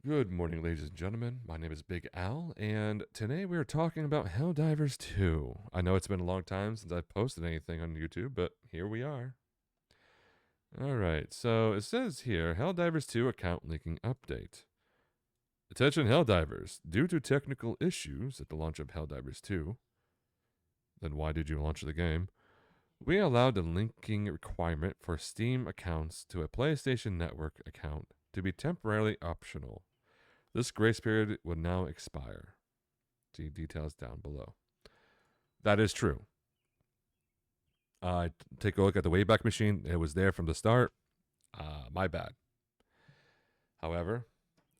Good morning, ladies and gentlemen. My name is Big Al, and today we are talking about Helldivers 2. I know it's been a long time since I've posted anything on YouTube, but here we are. Alright, so it says here Helldivers 2 account linking update. Attention, Helldivers. Due to technical issues at the launch of Helldivers 2, then why did you launch the game? We allowed the linking requirement for Steam accounts to a PlayStation Network account to be temporarily optional. This grace period will now expire. See details down below. That is true. Take a look at the Wayback Machine. It was there from the start. My bad. However,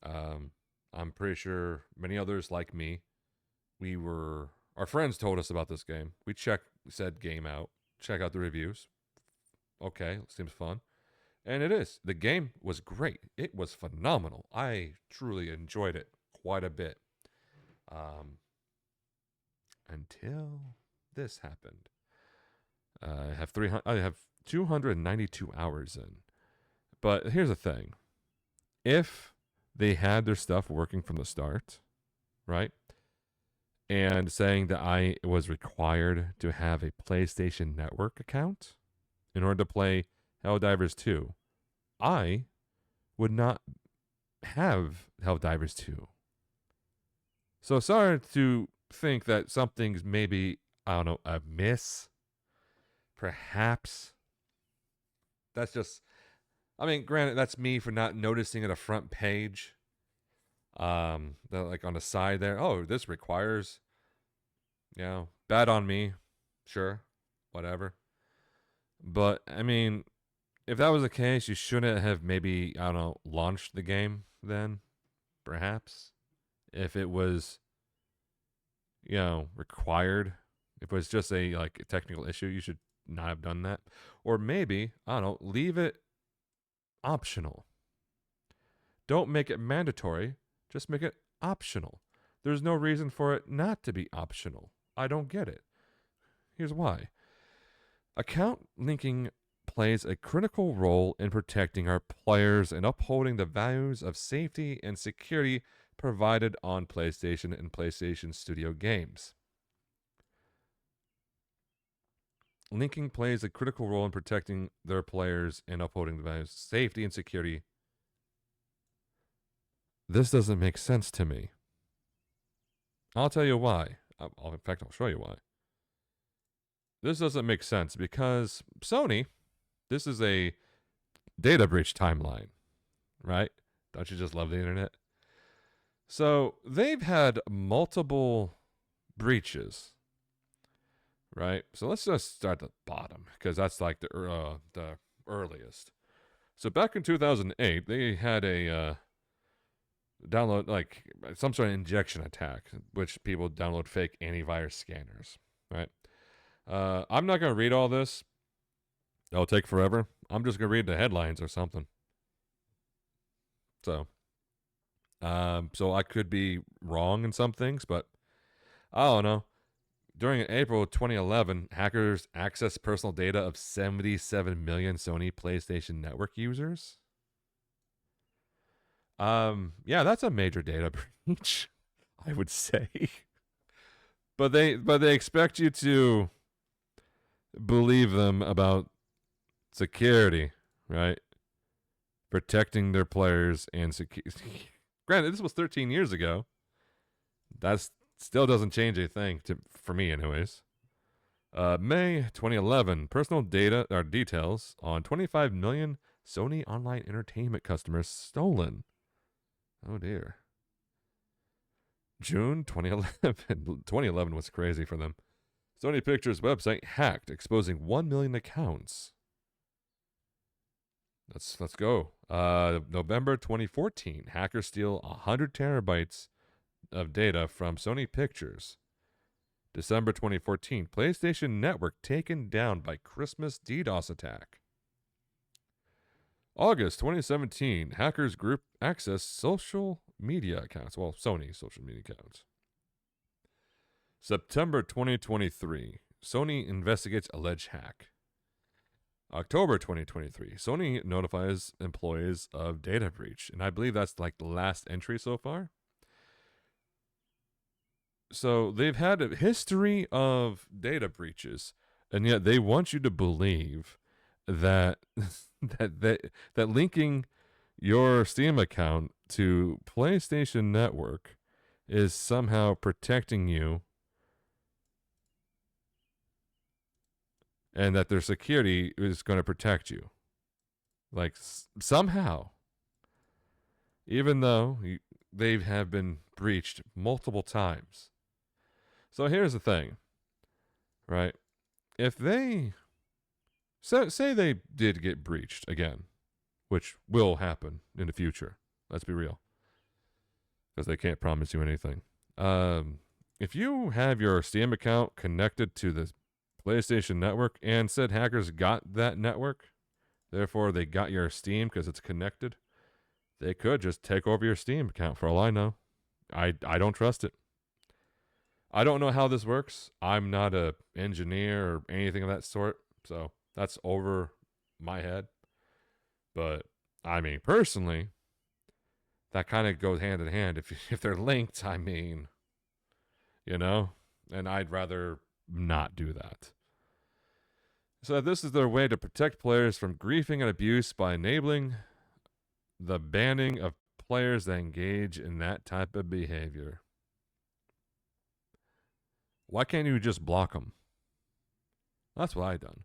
I'm pretty sure many others like me, our friends told us about this game. We checked said game out, check out the reviews. Okay, seems fun. And it is. The game was great. It was phenomenal. I truly enjoyed it quite a bit. Until this happened. I have 292 hours in. But here's the thing. If they had their stuff working from the start, right? And saying that I was required to have a PlayStation Network account in order to play Helldivers 2, I would not have Helldivers 2. So sorry to think that something's maybe, I don't know, amiss. Perhaps. That's just, I mean, granted, that's me for not noticing at a front page. Like on the side there. Oh, this requires, bad on me. Sure, whatever. But, I mean, if that was the case, you shouldn't have maybe, I don't know, launched the game then, perhaps. If it was, required. If it was just a technical issue, you should not have done that. Or maybe, I don't know, leave it optional. Don't make it mandatory, just make it optional. There's no reason for it not to be optional. I don't get it. Here's why. Account linking plays a critical role in protecting our players and upholding the values of safety and security provided on PlayStation and PlayStation Studio games. Linking plays a critical role in protecting their players and upholding the values of safety and security. This doesn't make sense to me. I'll tell you why. In fact, I'll show you why. This doesn't make sense because Sony, this is a data breach timeline, right? Don't you just love the internet? So they've had multiple breaches, right? So let's just start at the bottom because that's like the earliest. So back in 2008, they had a download like some sort of injection attack, which people download fake antivirus scanners, right? I'm not gonna read all this. It'll take forever. I'm just gonna read the headlines or something. So I could be wrong in some things, but I don't know. During April 2011, hackers accessed personal data of 77 million Sony PlayStation Network users. Yeah, that's a major data breach, I would say. But they expect you to believe them about security, right? Protecting their players and security. Granted, this was 13 years ago. That still doesn't change a thing for me, anyways. May 2011, personal data or details on 25 million Sony Online Entertainment customers stolen. Oh dear. June 2011. 2011 was crazy for them. Sony Pictures website hacked, exposing 1 million accounts. Let's go. November 2014, hackers steal 100 terabytes of data from Sony Pictures. December 2014, PlayStation Network taken down by Christmas DDoS attack. August 2017, hackers group access social media accounts. Well, Sony social media accounts. September 2023, Sony investigates alleged hack. October 2023, Sony notifies employees of data breach. And I believe that's like the last entry so far. So they've had a history of data breaches, and yet they want you to believe that that linking your Steam account to PlayStation Network is somehow protecting you, and that their security is going to protect you. Like somehow, even though they have been breached multiple times. So here's the thing, right? If they say they did get breached again, which will happen in the future. Let's be real, because they can't promise you anything. If you have your Steam account connected to the PlayStation Network and said hackers got that network, therefore they got your Steam because it's connected, they could just take over your Steam account for all I know. I don't trust it. I don't know how this works. I'm not a engineer or anything of that sort, so that's over my head. But I mean, personally, that kind of goes hand in hand. If they're linked, I mean, you know, and I'd rather not do that. So this is their way to protect players from griefing and abuse by enabling the banning of players that engage in that type of behavior. Why can't you just block them? That's what I done.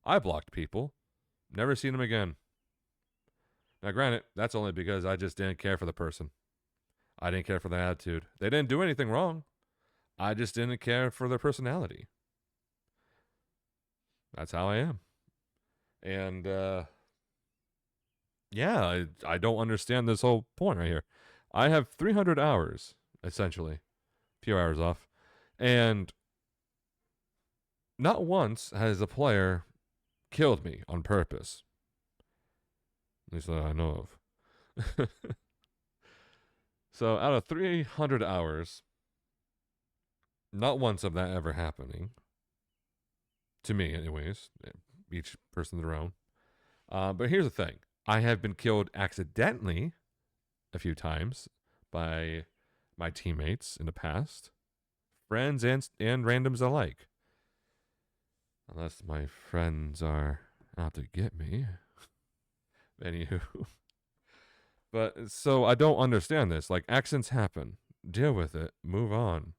I blocked people. Never seen them again. Now, granted, that's only because I just didn't care for the person. I didn't care for their attitude. They didn't do anything wrong. I just didn't care for their personality. That's how I am. And, yeah, I don't understand this whole point right here. I have 300 hours, essentially. A few hours off. And not once has a player killed me on purpose. At least that I know of. So out of 300 hours, not once of that ever happening. To me, anyways. Each person their own. But here's the thing. I have been killed accidentally a few times by my teammates in the past. Friends and randoms alike. Unless my friends are out to get me. Anywho. But so I don't understand this. Like, accidents happen. Deal with it. Move on.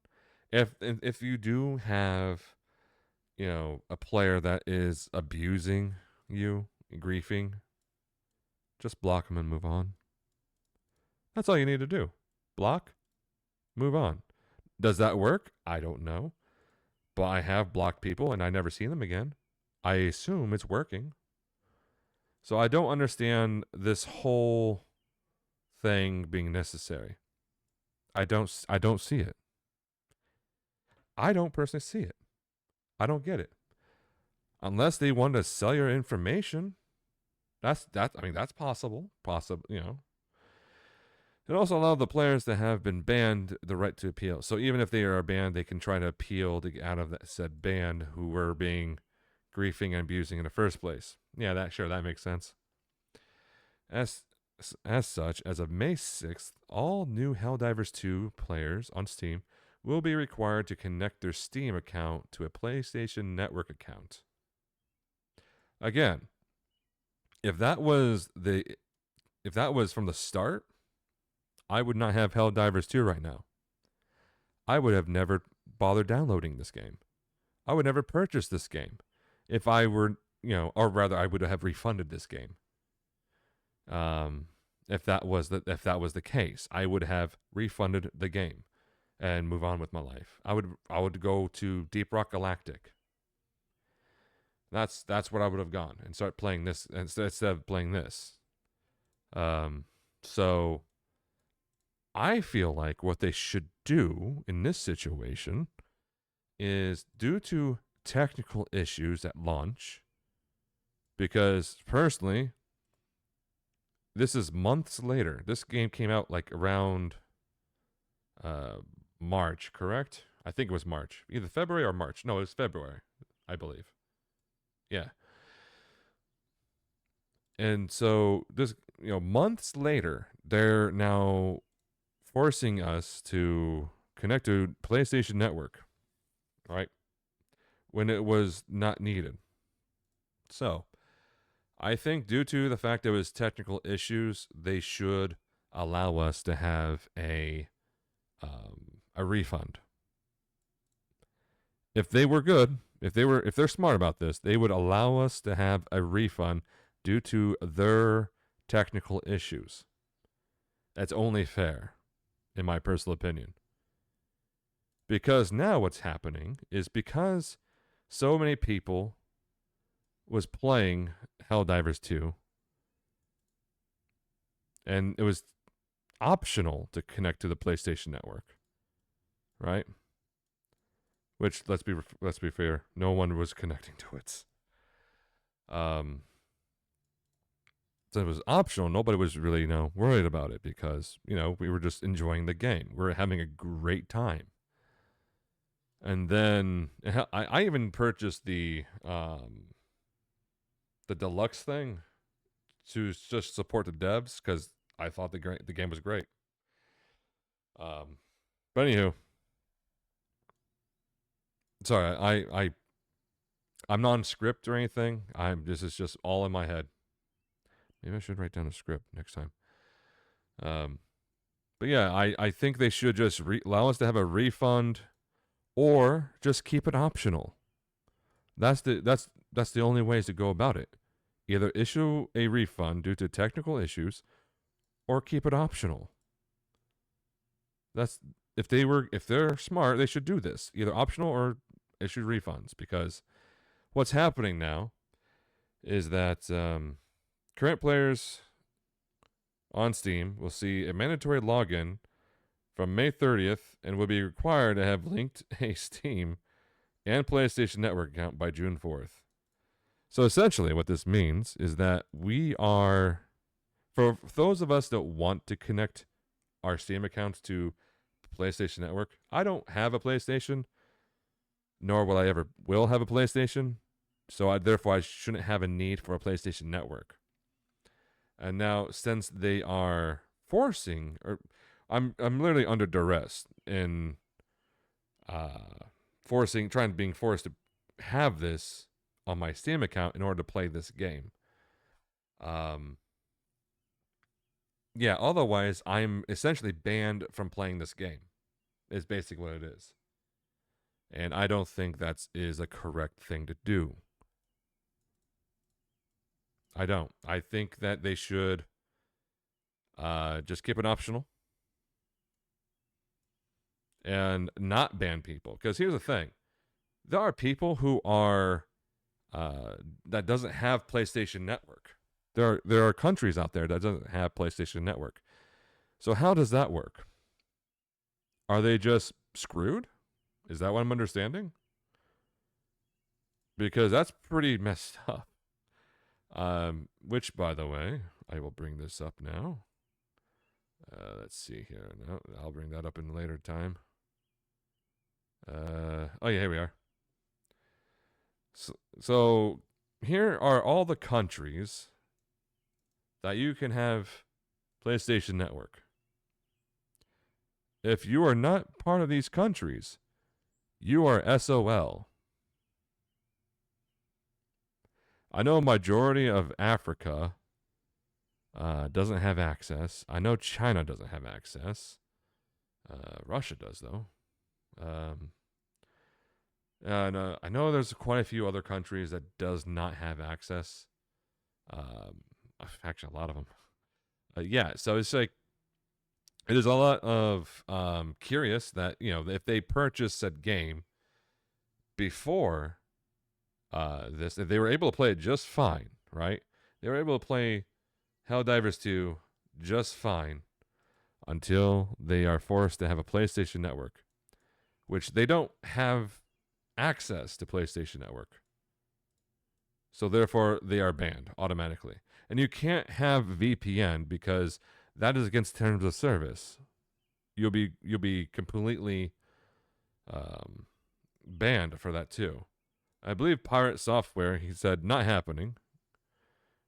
If you do have, you know, a player that is abusing you, griefing, just block them and move on. That's all you need to do. Block, move on. Does that work? I don't know. But I have blocked people and I never seen them again. I assume it's working. So I don't understand this whole thing being necessary. I don't see it. I don't personally see it. I don't get it. Unless they want to sell your information. That's possible. Possible, you know. It also allows the players that have been banned the right to appeal. So even if they are banned, they can try to appeal to get out of that said ban who were being griefing and abusing in the first place. Yeah, that makes sense. As such, as of May 6th, all new Helldivers 2 players on Steam will be required to connect their Steam account to a PlayStation Network account. Again, if that was from the start, I would not have Helldivers 2 right now. I would have never bothered downloading this game. I would never purchase this game if I were, you know, or rather I would have refunded this game. If that was the case, I would have refunded the game and move on with my life. I would go to Deep Rock Galactic. That's what I would have gone and start playing this instead of playing this. So I feel like what they should do in this situation is, due to technical issues at launch, because personally, this is months later. This game came out like around March, correct? I think it was March. Either February or March. No, it was February, I believe. Yeah. And so this, months later, they're now forcing us to connect to PlayStation Network, right? When it was not needed. So, I think due to the fact it was technical issues, they should allow us to have a refund. If they were good, if they're smart about this, they would allow us to have a refund due to their technical issues. That's only fair, in my personal opinion. Because now what's happening is because so many people was playing Helldivers 2, and it was optional to connect to the PlayStation Network, right? Which let's be fair, no one was connecting to it. So it was optional. Nobody was really, worried about it because, we were just enjoying the game. We were having a great time. And then I even purchased the deluxe thing to just support the devs because I thought the game was great. But anywho, sorry, I'm not on script or anything. This is just all in my head. Maybe I should write down a script next time. But yeah, I think they should just allow us to have a refund, or just keep it optional. That's the only ways to go about it. Either issue a refund due to technical issues, or keep it optional. That's if they're smart, they should do this. Either optional or issue refunds, because what's happening now is that current players on Steam will see a mandatory login from May 30th and will be required to have linked a Steam and PlayStation Network account by June 4th. So essentially what this means is that we are, for those of us that want to connect our Steam accounts to PlayStation Network, I don't have a PlayStation, nor will I ever have a PlayStation, so therefore I shouldn't have a need for a PlayStation Network. And now, since they are forcing, or I'm literally under duress in being forced to have this on my Steam account in order to play this game. Yeah, otherwise I'm essentially banned from playing this game. Is basically what it is. And I don't think that is a correct thing to do. I don't. I think that they should just keep it optional and not ban people. Because here's the thing. There are people who are that doesn't have PlayStation Network. There are countries out there that doesn't have PlayStation Network. So how does that work? Are they just screwed? Is that what I'm understanding? Because that's pretty messed up. Which, by the way, I will bring this up now. Let's see here. No, I'll bring that up in a later time. Oh yeah, here we are. So here are all the countries that you can have PlayStation Network. If you are not part of these countries, you are SOL. I know a majority of Africa doesn't have access. I know China doesn't have access. Russia does, though. And I know there's quite a few other countries that does not have access. Actually, a lot of them. Yeah, so it's like, it is a lot of curious that, if they purchase said game before this, if they were able to play it just fine, right? They were able to play Helldivers 2 just fine until they are forced to have a PlayStation Network, which they don't have access to PlayStation Network. So therefore, they are banned automatically. And you can't have VPN because that is against terms of service. You'll be completely banned for that too. I believe Pirate Software, he said, not happening.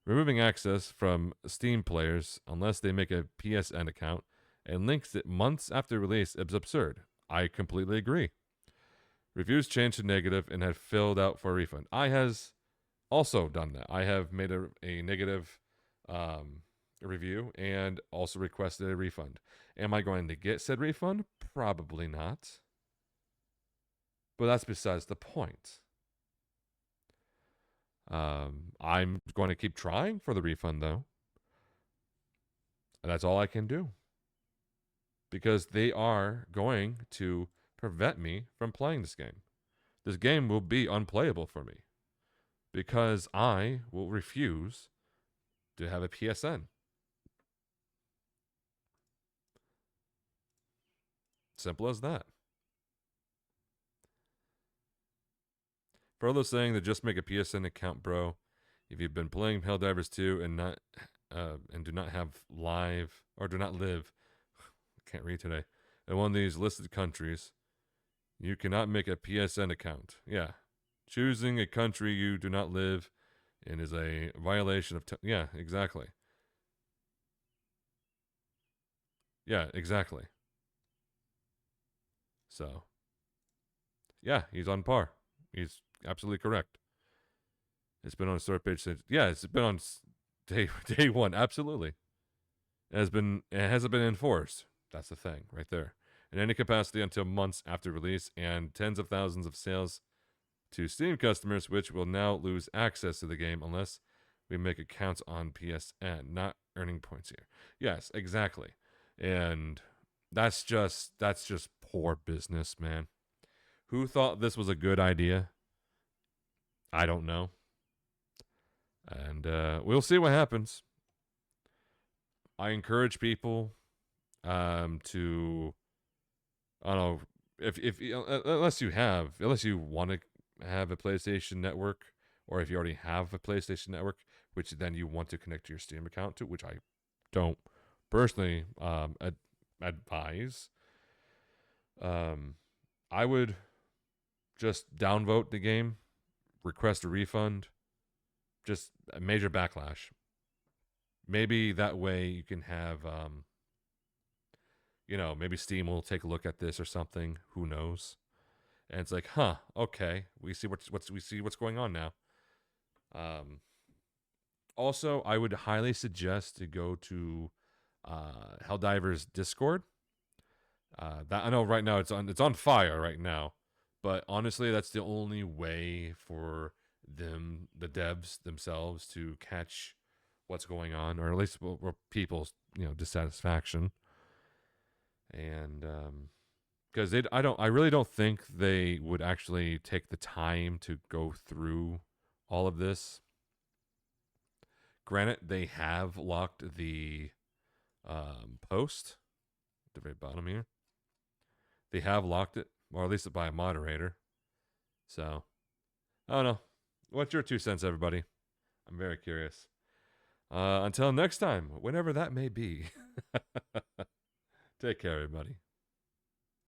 Removing access from Steam players unless they make a PSN account and links it months after release is absurd. I completely agree. Reviews changed to negative and had filled out for a refund. I has also done that. I have made a negative review and also requested a refund. Am I going to get said refund? Probably not. But that's besides the point. I'm going to keep trying for the refund, though. And that's all I can do. Because they are going to prevent me from playing this game. This game will be unplayable for me. Because I will refuse to have a PSN. Simple as that. For all those saying that just make a PSN account, bro. If you've been playing Helldivers 2 and do not have live or do not live, can't read today, in one of these listed countries, you cannot make a PSN account. Yeah, choosing a country you do not live in is a violation of. Yeah, exactly. Yeah, exactly. So, yeah, he's on par. He's absolutely correct. It's been on the start page since. Yeah, it's been on day one. Absolutely, it hasn't been enforced. That's the thing right there. In any capacity until months after release, and tens of thousands of sales to Steam customers, which will now lose access to the game unless we make accounts on PSN, not earning points here. Yes, exactly, and that's just poor business, man. Who thought this was a good idea? I don't know. And we'll see what happens. I encourage people to, I don't know, if unless you want to have a PlayStation Network, or if you already have a PlayStation Network, which then you want to connect your Steam account to, which I don't personally advise. I would just downvote the game, request a refund, just a major backlash. Maybe that way you can have, maybe Steam will take a look at this or something. Who knows? And it's like, huh, okay, we see what's going on now. Also, I would highly suggest to go to Helldivers Discord. That I know right now it's on fire right now, but honestly, that's the only way for the devs themselves, to catch what's going on, or at least people's dissatisfaction. And because I really don't think they would actually take the time to go through all of this. Granted, they have locked the post at the very bottom here. They have locked it, or at least by a moderator. So, I don't know. What's your 2 cents, everybody? I'm very curious. Until next time, whenever that may be. Take care, everybody.